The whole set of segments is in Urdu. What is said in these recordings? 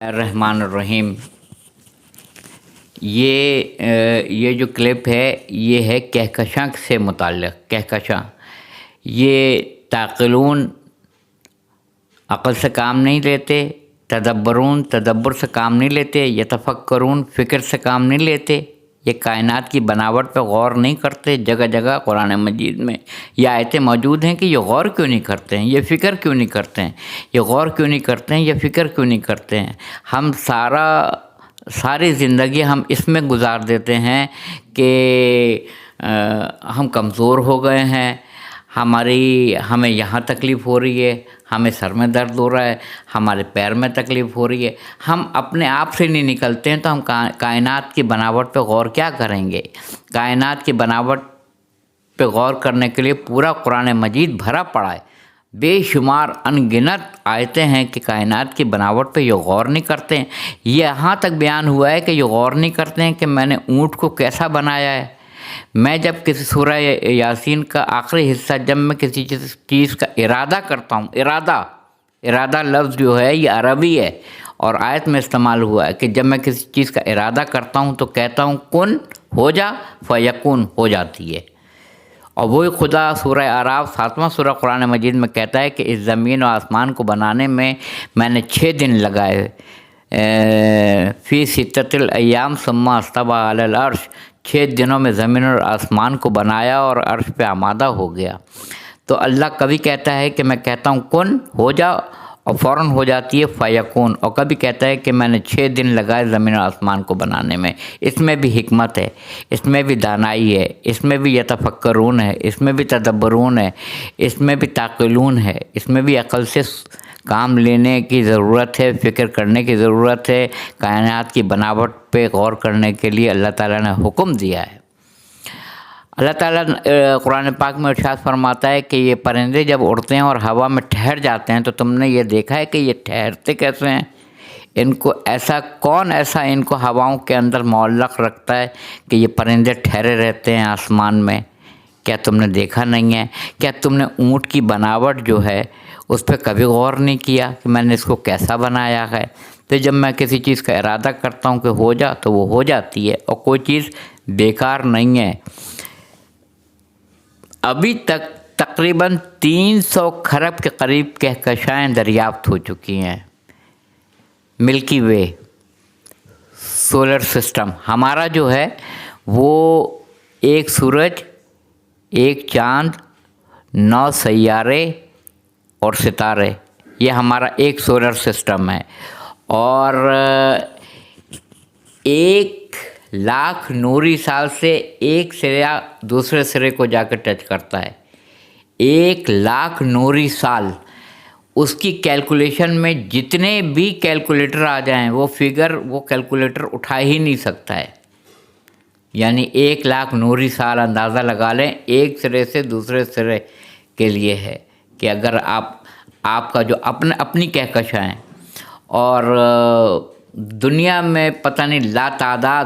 الرحمن الرحیم۔ یہ جو کلپ ہے یہ ہے کہکشاں سے متعلق۔ کہکشاں یہ تعقلون عقل سے کام نہیں لیتے، تدبرون تدبر سے کام نہیں لیتے، یتفکرون فکر سے کام نہیں لیتے، یہ کائنات کی بناوٹ پہ غور نہیں کرتے۔ جگہ جگہ قرآن مجید میں یہ آیتیں موجود ہیں کہ یہ غور کیوں نہیں کرتے ہیں، یہ فکر کیوں نہیں کرتے ہیں، یہ غور کیوں نہیں کرتے ہیں، یہ فکر کیوں نہیں کرتے ہیں۔ ہم ساری زندگی ہم اس میں گزار دیتے ہیں کہ ہم کمزور ہو گئے ہیں، ہمیں یہاں تکلیف ہو رہی ہے، ہمیں سر میں درد ہو رہا ہے، ہمارے پیر میں تکلیف ہو رہی ہے۔ ہم اپنے آپ سے نہیں نکلتے ہیں تو ہم کائنات کی بناوٹ پہ غور کیا کریں گے؟ کائنات کی بناوٹ پہ غور کرنے کے لیے پورا قرآن مجید بھرا پڑا ہے، بے شمار ان گنت آیتیں ہیں کہ کائنات کی بناوٹ پہ یہ غور نہیں کرتے ہیں۔ یہاں تک بیان ہوا ہے کہ یہ غور نہیں کرتے ہیں کہ میں نے اونٹ کو کیسا بنایا ہے۔ میں جب کسی سورہ یاسین کا آخری حصہ جب میں کسی چیز کا ارادہ کرتا ہوں، ارادہ لفظ جو ہے یہ عربی ہے اور آیت میں استعمال ہوا ہے کہ جب میں کسی چیز کا ارادہ کرتا ہوں تو کہتا ہوں کن ہو جا، فیکون ہو جاتی ہے۔ اور وہی خدا سورہ اعراف 7واں سورہ قرآن مجید میں کہتا ہے کہ اس زمین و آسمان کو بنانے میں میں نے 6 دن لگائے، فی ستۃ الایام ثم استوی علی العرش، 6 دنوں میں زمین اور آسمان کو بنایا اور عرش پہ آمادہ ہو گیا۔ تو اللہ کبھی کہتا ہے کہ میں کہتا ہوں کن ہو جا اور فوراً ہو جاتی ہے فیکون، اور کبھی کہتا ہے کہ میں نے 6 دن لگائے زمین و آسمان کو بنانے میں۔ اس میں بھی حکمت ہے، اس میں بھی دانائی ہے، اس میں بھی یتفکرون ہے، اس میں بھی تدبرون ہے، اس میں بھی تعقلون ہے، اس میں بھی عقل سے کام لینے کی ضرورت ہے، فکر کرنے کی ضرورت ہے۔ کائنات کی بناوٹ پہ غور کرنے کے لیے اللہ تعالیٰ نے حکم دیا ہے۔ اللہ تعالیٰ قرآن پاک میں ارشاد فرماتا ہے کہ یہ پرندے جب اڑتے ہیں اور ہوا میں ٹھہر جاتے ہیں تو تم نے یہ دیکھا ہے کہ یہ ٹھہرتے کیسے ہیں؟ کون ایسا ان کو ہواؤں کے اندر معلق رکھتا ہے کہ یہ پرندے ٹھہرے رہتے ہیں آسمان میں؟ کیا تم نے دیکھا نہیں ہے؟ کیا تم نے اونٹ کی بناوٹ جو ہے اس پہ کبھی غور نہیں کیا کہ میں نے اس کو کیسا بنایا ہے؟ تو جب میں کسی چیز کا ارادہ کرتا ہوں کہ ہو جا تو وہ ہو جاتی ہے، اور کوئی چیز بیکار نہیں ہے۔ ابھی تک تقریباً 300 کھرب کے قریب کہکشائیں دریافت ہو چکی ہیں۔ ملکی وے سولر سسٹم ہمارا جو ہے وہ ایک سورج، ایک چاند، 9 سیارے اور ستارے، یہ ہمارا ایک سولر سسٹم ہے، اور 1,00,000 نوری سال سے ایک سرا دوسرے سرے کو جا کے ٹچ کرتا ہے۔ 1,00,000 نوری سال، اس کی کیلکولیشن میں جتنے بھی کیلکولیٹر آ جائیں وہ کیلکولیٹر اٹھا ہی نہیں سکتا ہے۔ یعنی 1,00,000 نوری سال اندازہ لگا لیں ایک سرے سے دوسرے سرے کے لیے ہے، کہ اگر آپ کا جو اپنی کہکشاں ہیں، اور دنیا میں پتہ نہیں لا تعداد،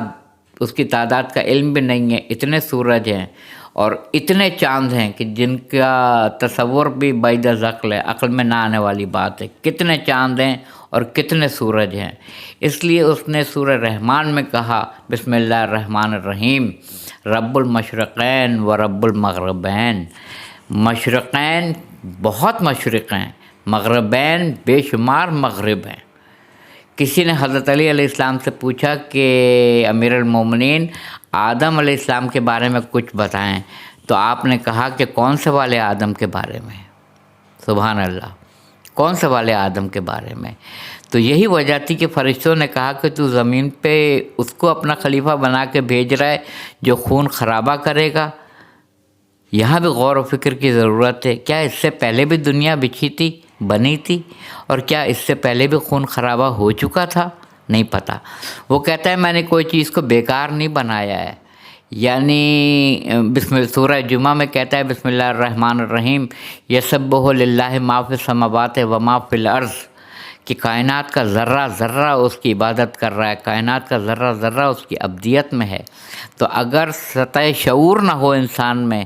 اس کی تعداد کا علم بھی نہیں ہے، اتنے سورج ہیں اور اتنے چاند ہیں کہ جن کا تصور بھی بعید از عقل ہے، عقل میں نہ آنے والی بات ہے۔ کتنے چاند ہیں اور کتنے سورج ہیں۔ اس لیے اس نے سورہ رحمان میں کہا بسم اللہ الرحمن الرحیم، رب المشرقین و رب المغربین۔ مشرقین بہت مشرق ہیں، مغربین بے شمار مغرب ہیں۔ کسی نے حضرت علی علیہ السلام سے پوچھا کہ امیر المومنین آدم علیہ السلام کے بارے میں کچھ بتائیں، تو آپ نے کہا کہ کون سے والے آدم کے بارے میں؟ سبحان اللہ، کون سے والے آدم کے بارے میں؟ تو یہی وجہ تھی کہ فرشتوں نے کہا کہ تو زمین پہ اس کو اپنا خلیفہ بنا کے بھیج رہا ہے جو خون خرابہ کرے گا۔ یہاں بھی غور و فکر کی ضرورت ہے۔ کیا اس سے پہلے بھی دنیا بنی تھی؟ اور کیا اس سے پہلے بھی خون خرابہ ہو چکا تھا؟ نہیں پتہ۔ وہ کہتا ہے میں نے کوئی چیز کو بیکار نہیں بنایا ہے۔ یعنی سورہ جمعہ میں کہتا ہے بسم اللہ الرحمن الرحیم، یسبح للہ ما فی السماوات و ما فی الارض، کہ کائنات کا ذرہ ذرہ اس کی عبادت کر رہا ہے، کائنات کا ذرہ ذرہ اس کی ابدیت میں ہے۔ تو اگر سطح شعور نہ ہو انسان میں،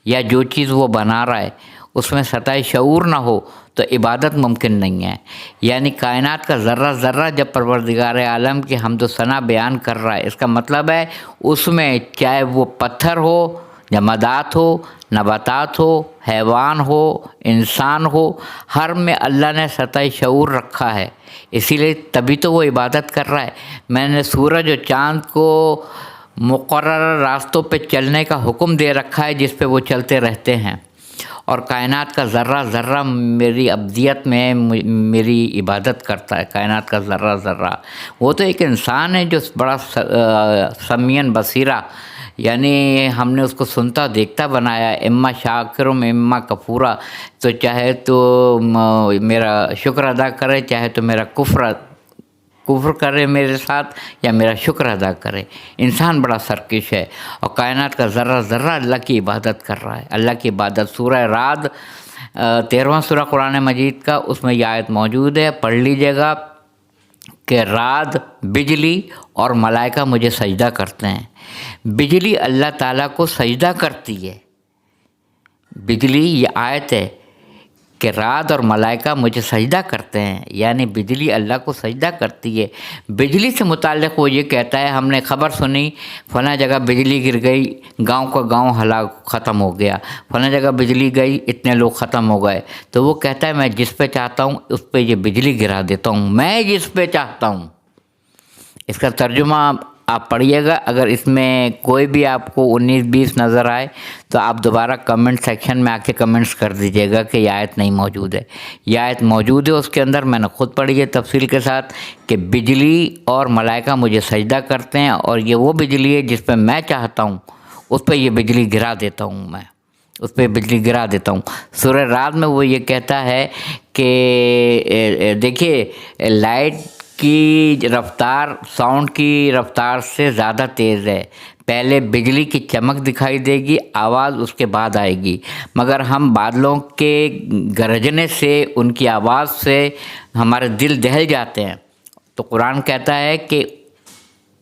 یا جو چیز وہ بنا رہا ہے اس میں سطح شعور نہ ہو، تو عبادت ممکن نہیں ہے. یعنی کائنات کا ذرہ ذرہ جب پروردگار عالم کی حمد و ثنا بیان کر رہا ہے، اس کا مطلب ہے اس میں چاہے وہ پتھر ہو، جمادات ہو، نباتات ہو، حیوان ہو، انسان ہو، ہر میں اللہ نے سطح شعور رکھا ہے. اسی لیے تبھی تو وہ عبادت کر رہا ہے. میں نے سورج اور چاند کو مقررہ راستوں پہ چلنے کا حکم دے رکھا ہے جس پہ وہ چلتے رہتے ہیں، اور کائنات کا ذرہ ذرہ میری ابدیت میں میری عبادت کرتا ہے. کائنات کا ذرہ ذرہ، وہ تو ایک انسان ہے جو بڑا سمیع بصیرہ، یعنی ہم نے اس کو سنتا دیکھتا بنایا. اما شاکرم اما کفورا، تو چاہے تو میرا شکر ادا کرے، چاہے تو میرا کفر کرے میرے ساتھ، یا میرا شکر ادا کرے. انسان بڑا سرکش ہے، اور کائنات کا ذرہ ذرہ اللہ کی عبادت کر رہا ہے. اللہ کی عبادت سورہ رعد 13واں سورہ قرآن مجید کا، اس میں یہ آیت موجود ہے، پڑھ لیجیے گا کہ رعد، بجلی اور ملائکہ مجھے سجدہ کرتے ہیں. بجلی اللہ تعالیٰ کو سجدہ کرتی ہے. بجلی، یہ آیت ہے کہ رعد اور ملائکہ مجھے سجدہ کرتے ہیں، یعنی بجلی اللہ کو سجدہ کرتی ہے. بجلی سے متعلق وہ یہ کہتا ہے، ہم نے خبر سنی فلاں جگہ بجلی گر گئی، گاؤں کا گاؤں ہلاک ختم ہو گیا، فلاں جگہ بجلی گئی، اتنے لوگ ختم ہو گئے. تو وہ کہتا ہے میں جس پہ چاہتا ہوں اس پہ یہ بجلی گرا دیتا ہوں، میں جس پہ چاہتا ہوں. اس کا ترجمہ آپ پڑھیے گا. اگر اس میں کوئی بھی آپ کو 19-20 نظر آئے تو آپ دوبارہ کمنٹ سیکشن میں آ کے کمنٹس کر دیجیے گا کہ یہ آیت نہیں موجود ہے. یہ آیت موجود ہے، اس کے اندر میں نے خود پڑھی ہے تفصیل کے ساتھ کہ بجلی اور ملائکہ مجھے سجدہ کرتے ہیں، اور یہ وہ بجلی ہے جس پہ میں چاہتا ہوں اس پہ یہ بجلی گرا دیتا ہوں، میں اس پہ بجلی گرا دیتا ہوں. سورہ رعد میں وہ یہ کہتا ہے کہ دیکھیے لائٹ کی رفتار ساؤنڈ کی رفتار سے زیادہ تیز ہے. پہلے بجلی کی چمک دکھائی دے گی، آواز اس کے بعد آئے گی، مگر ہم بادلوں کے گرجنے سے، ان کی آواز سے ہمارے دل دہل جاتے ہیں. تو قرآن کہتا ہے کہ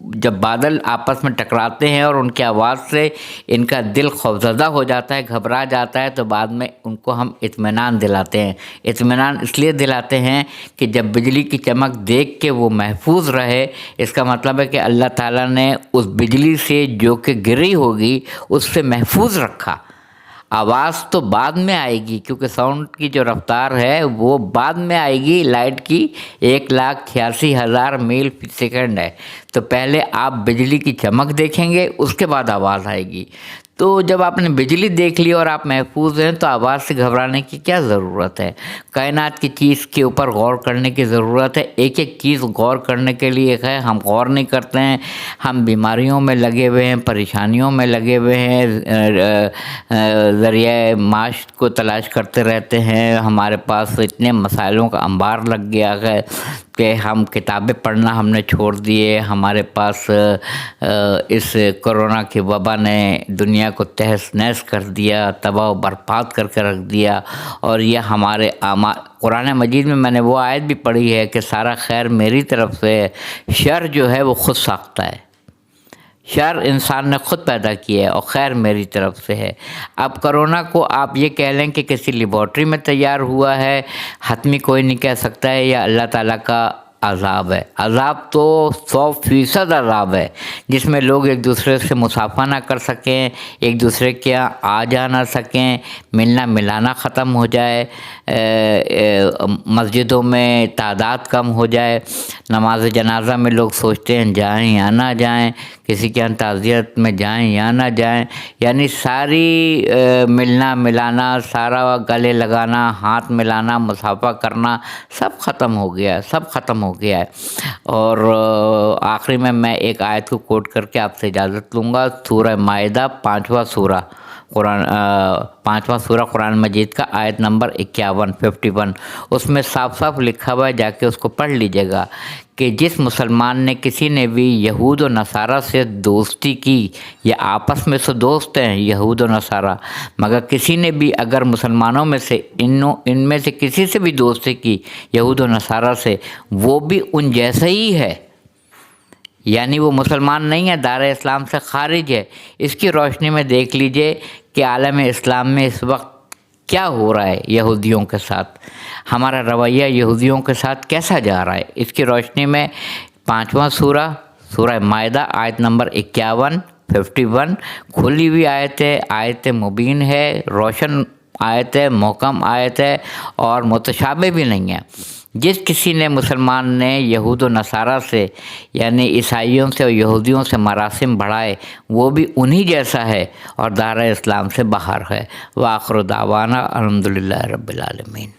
جب بادل آپس میں ٹکراتے ہیں اور ان کی آواز سے ان کا دل خوفزدہ ہو جاتا ہے، گھبرا جاتا ہے، تو بعد میں ان کو ہم اطمینان دلاتے ہیں. اطمینان اس لیے دلاتے ہیں کہ جب بجلی کی چمک دیکھ کے وہ محفوظ رہے. اس کا مطلب ہے کہ اللہ تعالیٰ نے اس بجلی سے جو کہ گری ہوگی اس سے محفوظ رکھا. آواز تو بعد میں آئے گی، کیونکہ ساؤنڈ کی جو رفتار ہے وہ بعد میں آئے گی. لائٹ کی 1,88,000 میل فی سیکنڈ ہے. تو پہلے آپ بجلی کی چمک دیکھیں گے، اس کے بعد آواز آئے گی. تو جب آپ نے بجلی دیکھ لی اور آپ محفوظ ہیں تو آواز سے گھبرانے کی کیا ضرورت ہے؟ کائنات کی چیز کے اوپر غور کرنے کی ضرورت ہے. ایک ایک چیز غور کرنے کے لیے ہے، ہم غور نہیں کرتے ہیں. ہم بیماریوں میں لگے ہوئے ہیں، پریشانیوں میں لگے ہوئے ہیں، ذریعہ معاش کو تلاش کرتے رہتے ہیں. ہمارے پاس اتنے مسائلوں کا انبار لگ گیا ہے کہ ہم کتابیں پڑھنا ہم نے چھوڑ دیے. ہمارے پاس اس کرونا کی وبا نے دنیا کو تہس نہس کر دیا، تباہ و برباد کر کے رکھ دیا. اور یہ ہمارے قرآن مجید میں میں نے وہ آیت بھی پڑھی ہے کہ سارا خیر میری طرف سے ہے، شر جو ہے وہ خود ساختہ ہے. شر انسان نے خود پیدا کیا ہے اور خیر میری طرف سے ہے. اب کرونا کو آپ یہ کہہ لیں کہ کسی لیبارٹری میں تیار ہوا ہے، حتمی کوئی نہیں کہہ سکتا ہے، یا اللہ تعالیٰ کا عذاب ہے. عذاب تو 100% عذاب ہے، جس میں لوگ ایک دوسرے سے مصافحہ نہ کر سکیں، ایک دوسرے کے یہاں آ جا نہ سکیں، ملنا ملانا ختم ہو جائے، مسجدوں میں تعداد کم ہو جائے. نماز جنازہ میں لوگ سوچتے ہیں جائیں یا نہ جائیں، کسی کے یہاں تعزیت میں جائیں یا نہ جائیں. یعنی ساری ملنا ملانا، سارا گلے لگانا، ہاتھ ملانا، مصافحہ کرنا سب ختم ہو گیا، سب ختم ہو گیا ہے. اور آخری میں ایک آیت کو کوٹ کر کے آپ سے اجازت لوں گا. سورہ مائدہ 5واں سورہ قرآن مجید کا آیت نمبر 51 اس میں صاف صاف لکھا ہوا ہے، جا کے اس کو پڑھ لیجیے گا کہ جس مسلمان نے کسی نے بھی یہود و نصارہ سے دوستی کی، یہ آپس میں سے دوست ہیں یہود و نصارہ، مگر کسی نے بھی اگر مسلمانوں میں سے ان میں سے کسی سے بھی دوستی کی یہود و نصارہ سے، وہ بھی ان جیسا ہی ہے. یعنی وہ مسلمان نہیں ہے، دائرہ اسلام سے خارج ہے. اس کی روشنی میں دیکھ لیجئے کہ عالم اسلام میں اس وقت کیا ہو رہا ہے یہودیوں کے ساتھ، ہمارا رویہ یہودیوں کے ساتھ کیسا جا رہا ہے، اس کی روشنی میں 5واں سورہ مائدہ آیت نمبر 51 کھلی ہوئی آیت ہے، آیت مبین ہے، روشن آیت ہے، محکم آیت ہے اور متشابہ بھی نہیں ہے۔ جس کسی نے مسلمان نے یہود و نصارہ سے یعنی عیسائیوں سے اور یہودیوں سے مراسم بڑھائے وہ بھی انہی جیسا ہے اور دائرہ اسلام سے باہر ہے۔ وآخر دعوانا الحمدللہ رب العالمین۔